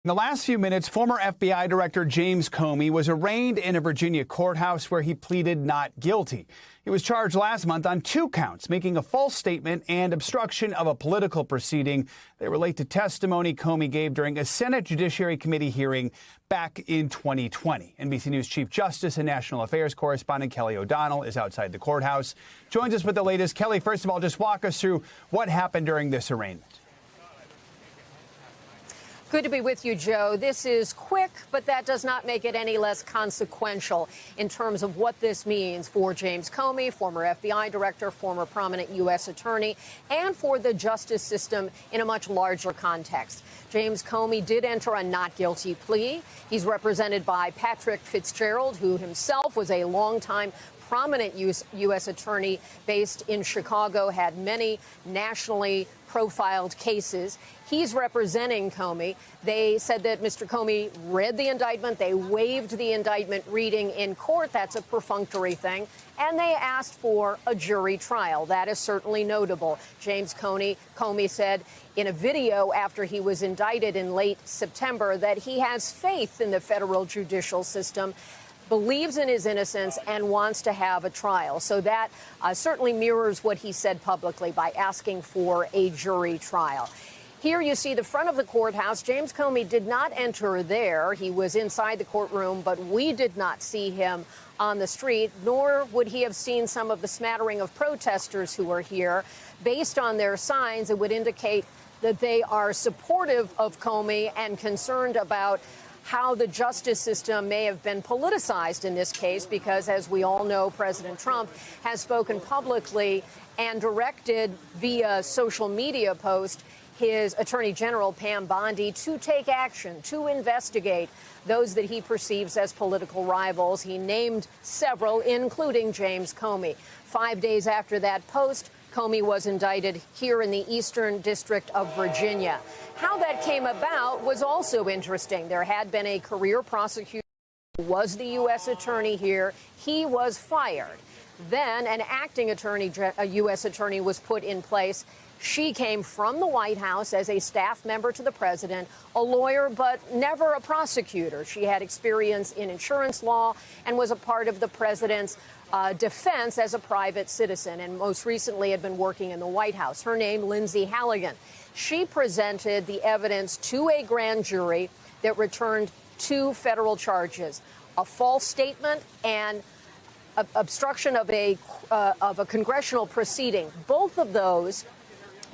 In the last few minutes, former FBI Director James Comey was arraigned in a Virginia courthouse where he pleaded not guilty. He was charged last month on 2 counts, making a false statement and obstruction of a political proceeding. They relate to testimony Comey gave during a Senate Judiciary Committee hearing back in 2020. NBC News Chief Justice and National Affairs correspondent Kelly O'Donnell is outside the courthouse. Joins us with the latest. Kelly, first of all, just walk us through what happened during this arraignment. Good to be with you, Joe. This is quick, but that does not make it any less consequential in terms of what this means for James Comey, former FBI director, former prominent U.S. attorney, and for the justice system in a much larger context. James Comey did enter a not guilty plea. He's represented by Patrick Fitzgerald, who himself was a longtime prominent U.S. attorney based in Chicago, had many nationally profiled cases. He's representing Comey. They said that Mr. Comey read the indictment. They waived the indictment reading in court. That's a perfunctory thing. And they asked for a jury trial. That is certainly notable. James Comey said in a video after he was indicted in late September that he has faith in the federal judicial system, believes in his innocence, and wants to have a trial. So that certainly mirrors what he said publicly by asking for a jury trial. Here you see the front of the courthouse. James Comey did not enter there. He was inside the courtroom, but we did not see him on the street, nor would he have seen some of the smattering of protesters who are here. Based on their signs, it would indicate that they are supportive of Comey and concerned about how the justice system may have been politicized in this case, because, as we all know, President Trump has spoken publicly and directed via social media post his Attorney General, Pam Bondi, to take action, to investigate those that he perceives as political rivals. He named several, including James Comey. 5 days after that post, Comey was indicted here in the Eastern District of Virginia. How that came about was also interesting. There had been a career prosecutor who was the U.S. attorney here. He was fired. Then an acting attorney, a U.S. attorney, was put in place. She came from the White House as a staff member to the president, a lawyer, but never a prosecutor. She had experience in insurance law and was a part of the president's defense as a private citizen, and most recently had been working in the White House. Her name, Lindsay Halligan. She presented the evidence to a grand jury that returned 2 federal charges, a false statement and obstruction of a congressional proceeding. Both of those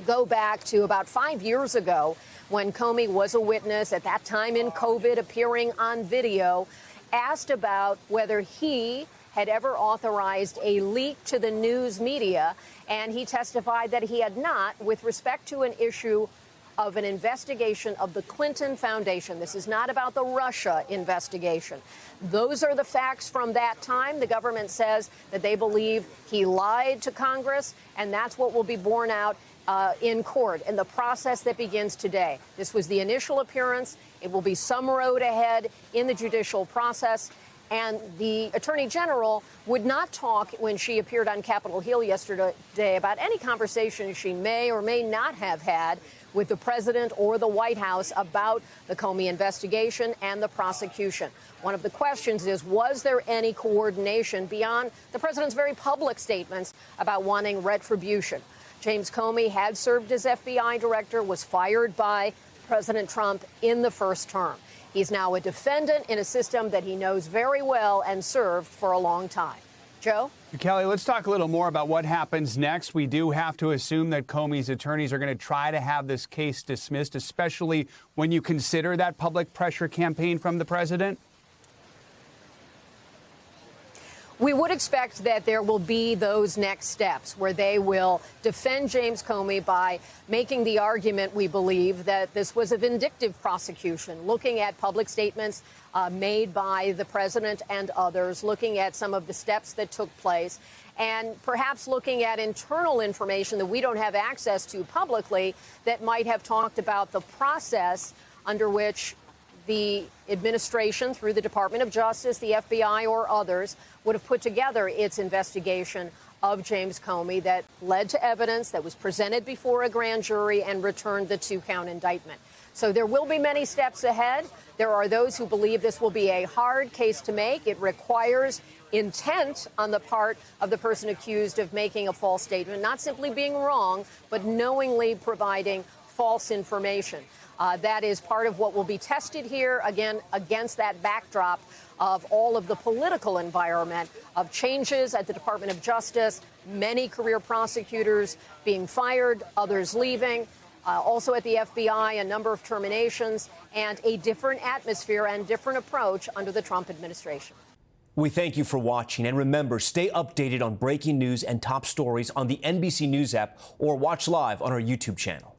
go back to about 5 years ago when Comey was a witness, at that time in COVID, appearing on video, asked about whether he had ever authorized a leak to the news media, and he testified that he had not with respect to an issue of an investigation of the Clinton Foundation. This is not about the Russia investigation. Those are the facts from that time. The government says that they believe he lied to Congress, and that's what will be borne out in court in the process that begins today. This was the initial appearance. It will be some road ahead in the judicial process. And the Attorney General would not talk when she appeared on Capitol Hill yesterday about any conversation she may or may not have had with the president or the White House about the Comey investigation and the prosecution. One of the questions is, was there any coordination beyond the president's very public statements about wanting retribution? James Comey had served as FBI director, was fired by President Trump in the first term. He's now a defendant in a system that he knows very well and served for a long time. Joe? Kelly, let's talk a little more about what happens next. We do have to assume that Comey's attorneys are going to try to have this case dismissed, especially when you consider that public pressure campaign from the president. We would expect that there will be those next steps where they will defend James Comey by making the argument, we believe, that this was a vindictive prosecution, looking at public statements made by the president and others, looking at some of the steps that took place, and perhaps looking at internal information that we don't have access to publicly that might have talked about the process under which the administration, through the Department of Justice, the FBI, or others, would have put together its investigation of James Comey that led to evidence that was presented before a grand jury and returned the 2-count indictment. So there will be many steps ahead. There are those who believe this will be a hard case to make. It requires intent on the part of the person accused of making a false statement, not simply being wrong, but knowingly providing false information. That is part of what will be tested here, again, against that backdrop of all of the political environment of changes at the Department of Justice, many career prosecutors being fired, others leaving. Also at the FBI, a number of terminations and a different atmosphere and different approach under the Trump administration. We thank you for watching, and remember, stay updated on breaking news and top stories on the NBC News app or watch live on our YouTube channel.